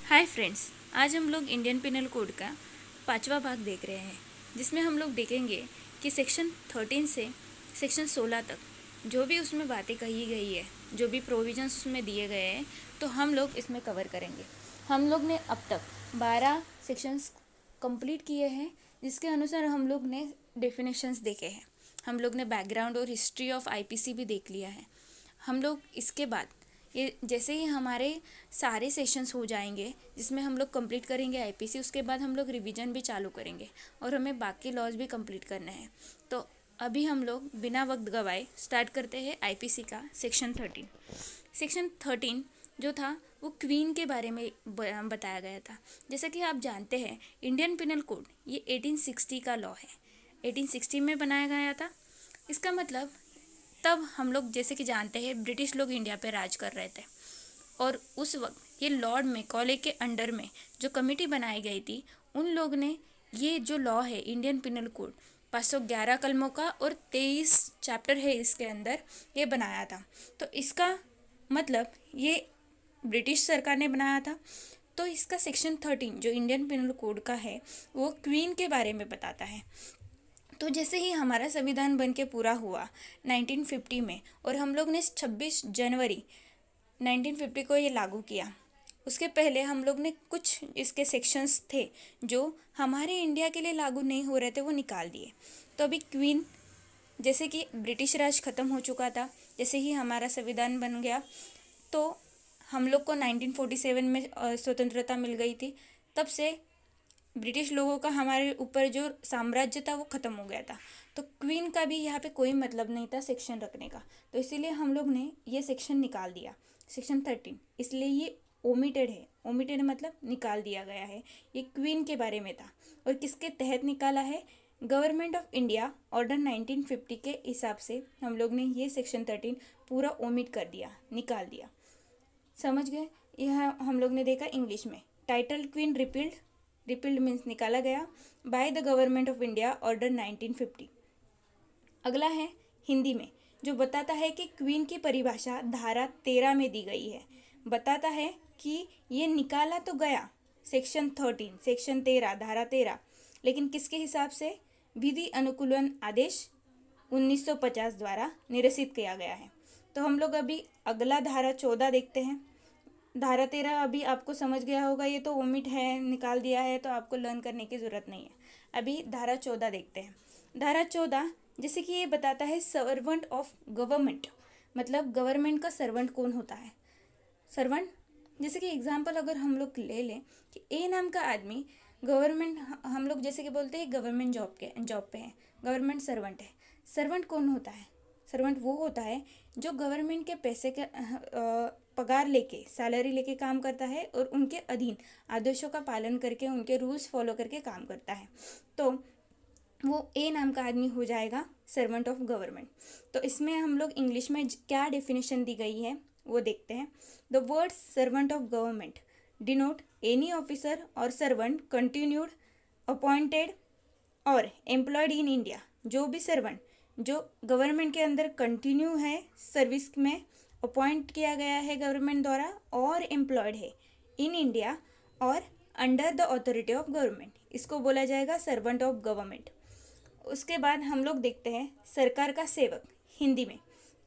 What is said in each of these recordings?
Hi friends, आज हम लोग इंडियन पिनल कोड का 5वां भाग देख रहे हैं, जिसमें हम लोग देखेंगे कि सेक्शन 13 से सेक्शन 16 तक जो भी उसमें बातें कही गई है, जो भी प्रोविजंस उसमें दिए गए हैं, तो हम लोग इसमें कवर करेंगे। हम लोग ने अब तक 12 सेक्शंस कंप्लीट किए हैं, जिसके अनुसार हम लोग ने डेफिनेशंस देखे हैं। हम लोग ने बैकग्राउंड और हिस्ट्री ऑफ आईपीसी भी देख लिया है। हम लोग इसके बाद ये जैसे ही हमारे सारे सेशंस हो जाएंगे, जिसमें हम लोग कंप्लीट करेंगे आईपीसी, उसके बाद हम लोग रिवीजन भी चालू करेंगे और हमें बाकी लॉज भी कंप्लीट करना है। तो अभी हम लोग बिना वक्त गवाए स्टार्ट करते हैं आईपीसी का सेक्शन 13। सेक्शन 13 जो था वो क्वीन के बारे में बताया गया था। जैसा कि आप जानते हैं, इंडियन पिनल कोड ये 1860 का लॉ है। 1860 में बनाया गया था। इसका मतलब तब हम लोग जैसे कि जानते हैं, ब्रिटिश लोग इंडिया पे राज कर रहे थे और उस वक्त ये लॉर्ड मैकॉले के अंडर में जो कमेटी बनाई गई थी, उन लोग ने ये जो लॉ है इंडियन पिनल कोड 511 कलमों का और 23 चैप्टर है इसके अंदर, ये बनाया था। तो इसका मतलब ये ब्रिटिश सरकार ने बनाया था। तो इसका सेक्शन 13 जो इंडियन पिनल कोड का है, वो क्वीन के बारे में बताता है। तो जैसे ही हमारा संविधान बन के पूरा हुआ 1950 में, और हम लोग ने 26 जनवरी 1950 को ये लागू किया, उसके पहले हम लोग ने कुछ इसके सेक्शंस थे जो हमारे इंडिया के लिए लागू नहीं हो रहे थे, वो निकाल दिए। तो अभी क्वीन, जैसे कि ब्रिटिश राज ख़त्म हो चुका था, जैसे ही हमारा संविधान बन गया, तो हम लोग को 1947 में स्वतंत्रता मिल गई थी। तब से ब्रिटिश लोगों का हमारे ऊपर जो साम्राज्य था वो ख़त्म हो गया था। तो क्वीन का भी यहाँ पे कोई मतलब नहीं था सेक्शन रखने का, तो इसीलिए हम लोग ने ये सेक्शन निकाल दिया, सेक्शन 13। इसलिए ये ओमिटेड है। ओमिटेड मतलब निकाल दिया गया है। ये क्वीन के बारे में था और किसके तहत निकाला है? गवर्नमेंट ऑफ इंडिया ऑर्डर 1950 के हिसाब से हम लोग ने ये सेक्शन 13 पूरा ओमिट कर दिया, निकाल दिया। समझ गए? यह हम लोग ने देखा इंग्लिश में। Title queen repealed, repealed means निकाला गया, by the government of India order 1950। अगला है हिंदी में, जो बताता है कि क्वीन की परिभाषा धारा 13 में दी गई है। बताता है कि ये निकाला तो गया सेक्शन 13, सेक्शन 13, धारा 13, लेकिन किसके हिसाब से? विधि अनुकूलन आदेश 1950 द्वारा निरसित किया गया है। तो हम लोग अभी अगला धारा 14 देखते हैं। धारा 13 अभी आपको समझ गया होगा, ये तो ओमिट है, निकाल दिया है, तो आपको लर्न करने की ज़रूरत नहीं है। अभी धारा 14 देखते हैं। धारा 14 जैसे कि ये बताता है सर्वेंट ऑफ गवर्नमेंट, मतलब गवर्नमेंट का सर्वेंट कौन होता है? सर्वेंट, जैसे कि एग्जांपल अगर हम लोग ले लें कि ए नाम का आदमी गवर्नमेंट, हम लोग जैसे कि बोलते हैं गवर्नमेंट जॉब पे है, गवर्नमेंट सर्वेंट है। सर्वेंट कौन होता है? सर्वेंट वो होता है जो गवर्नमेंट के पैसे के पगार लेके, सैलरी लेके काम करता है और उनके अधीन आदेशों का पालन करके, उनके रूल्स फॉलो करके काम करता है। तो वो ए नाम का आदमी हो जाएगा सर्वेंट ऑफ गवर्नमेंट। तो इसमें हम लोग इंग्लिश में क्या डेफिनेशन दी गई है वो देखते हैं। The word servant of government denote any officer और सर्वेंट कंटिन्यूड, अपॉइंटेड और एम्प्लॉयड इन इंडिया। जो भी सर्वेंट जो गवर्नमेंट के अंदर कंटिन्यू है सर्विस में, अपॉइंट किया गया है गवर्नमेंट द्वारा, और एम्प्लॉयड है इन इंडिया और under the authority of government, इसको बोला जाएगा सर्वेंट ऑफ गवर्नमेंट। उसके बाद हम लोग देखते हैं सरकार का सेवक। हिंदी में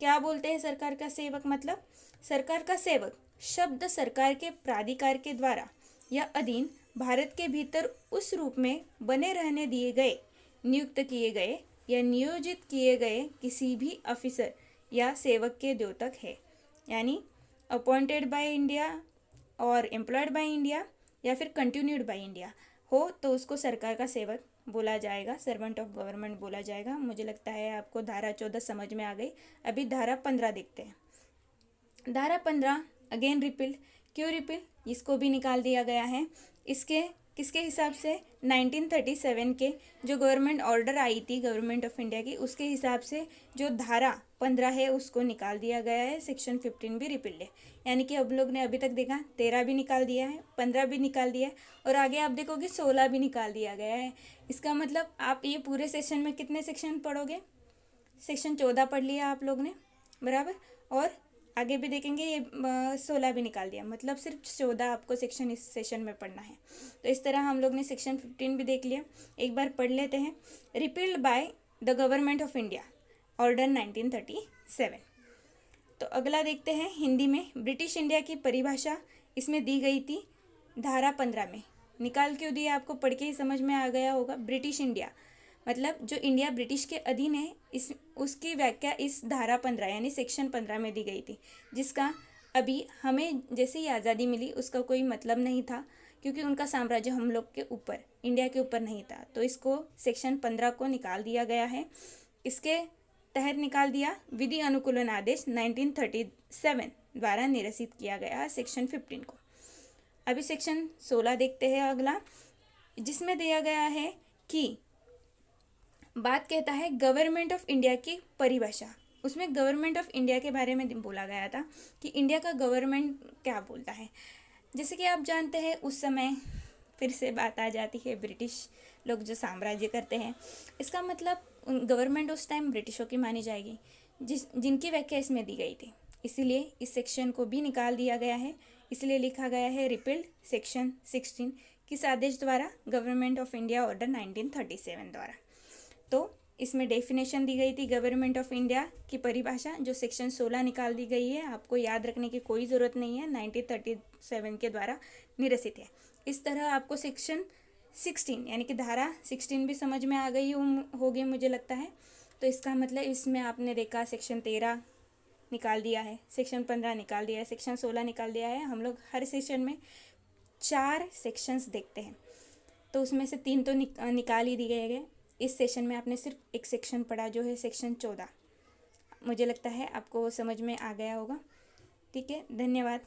क्या बोलते हैं सरकार का सेवक? मतलब सरकार का सेवक शब्द सरकार के प्राधिकार के द्वारा या अधीन भारत के भीतर उस रूप में बने रहने दिए गए, नियुक्त किए गए या नियोजित किए गए किसी भी ऑफिसर या सेवक के द्योतक है। यानी अपॉइंटेड बाय इंडिया और एम्प्लॉयड बाय इंडिया या फिर कंटिन्यूड बाय इंडिया हो तो उसको सरकार का सेवक बोला जाएगा, सर्वेंट ऑफ गवर्नमेंट बोला जाएगा। मुझे लगता है आपको धारा 14 समझ में आ गई। अभी धारा 15 देखते हैं। धारा 15 अगेन रिपील। क्यों रिपील? इसको भी निकाल दिया गया है। इसके किसके हिसाब से? 1937 के जो गवर्नमेंट ऑर्डर आई थी गवर्नमेंट ऑफ इंडिया की, उसके हिसाब से जो धारा 15 है उसको निकाल दिया गया है। सेक्शन 15 भी रिपील्ड है। यानी कि अब लोग ने अभी तक देखा 13 भी निकाल दिया है, 15 भी निकाल दिया है, और आगे आप देखोगे 16 भी निकाल दिया गया है। इसका मतलब आप ये पूरे सेशन में कितने सेक्शन पढ़ोगे? सेक्शन 14 पढ़ लिया आप लोग ने, बराबर। और आगे भी देखेंगे ये 16 भी निकाल दिया, मतलब सिर्फ 14 आपको सेक्शन इस सेशन में पढ़ना है। तो इस तरह हम लोग ने सेक्शन 15 भी देख लिया। एक बार पढ़ लेते हैं। Repealed by the government of India order 1937। तो अगला देखते हैं हिंदी में। ब्रिटिश इंडिया की परिभाषा इसमें दी गई थी धारा 15 में। निकाल क्यों दिया आपको पढ़ के ही समझ में आ गया होगा। ब्रिटिश इंडिया मतलब जो इंडिया ब्रिटिश के अधीन है, इस उसकी व्याख्या इस धारा 15 यानी सेक्शन 15 में दी गई थी, जिसका अभी हमें जैसे ही आज़ादी मिली उसका कोई मतलब नहीं था, क्योंकि उनका साम्राज्य हम लोग के ऊपर, इंडिया के ऊपर नहीं था। तो इसको सेक्शन 15 को निकाल दिया गया है। इसके तहत निकाल दिया विधि अनुकूलन आदेश 1937 द्वारा निरसित किया गया सेक्शन 15 को। अभी सेक्शन 16 देखते हैं अगला, जिसमें दिया गया है कि बात कहता है गवर्नमेंट ऑफ इंडिया की परिभाषा। उसमें गवर्नमेंट ऑफ इंडिया के बारे में बोला गया था कि इंडिया का गवर्नमेंट क्या बोलता है। जैसे कि आप जानते हैं उस समय फिर से बात आ जाती है ब्रिटिश लोग जो साम्राज्य करते हैं, इसका मतलब गवर्नमेंट उस टाइम ब्रिटिशों की मानी जाएगी, जिनकी व्याख्या इसमें दी गई थी। इसीलिए इस सेक्शन को भी निकाल दिया गया है। इसलिए लिखा गया है रिपील्ड सेक्शन 16 किस आदेश द्वारा, गवर्नमेंट ऑफ इंडिया ऑर्डर 1937 द्वारा। तो इसमें डेफिनेशन दी गई थी गवर्नमेंट ऑफ इंडिया की परिभाषा, जो सेक्शन 16 निकाल दी गई है। आपको याद रखने की कोई ज़रूरत नहीं है, 1937 के द्वारा निरसित है। इस तरह आपको सेक्शन 16 यानी कि धारा 16 भी समझ में आ गई होगी मुझे लगता है। तो इसका मतलब इसमें आपने देखा सेक्शन 13 निकाल दिया है, सेक्शन 15 निकाल दिया है, सेक्शन 16 निकाल दिया है। हम लोग हर सेशन में 4 सेक्शंस देखते हैं, तो उसमें से 3 तो निकाल ही दिए गए। इस सेशन में आपने सिर्फ एक सेक्शन पढ़ा जो है सेक्शन 14। मुझे लगता है आपको समझ में आ गया होगा। ठीक है, धन्यवाद।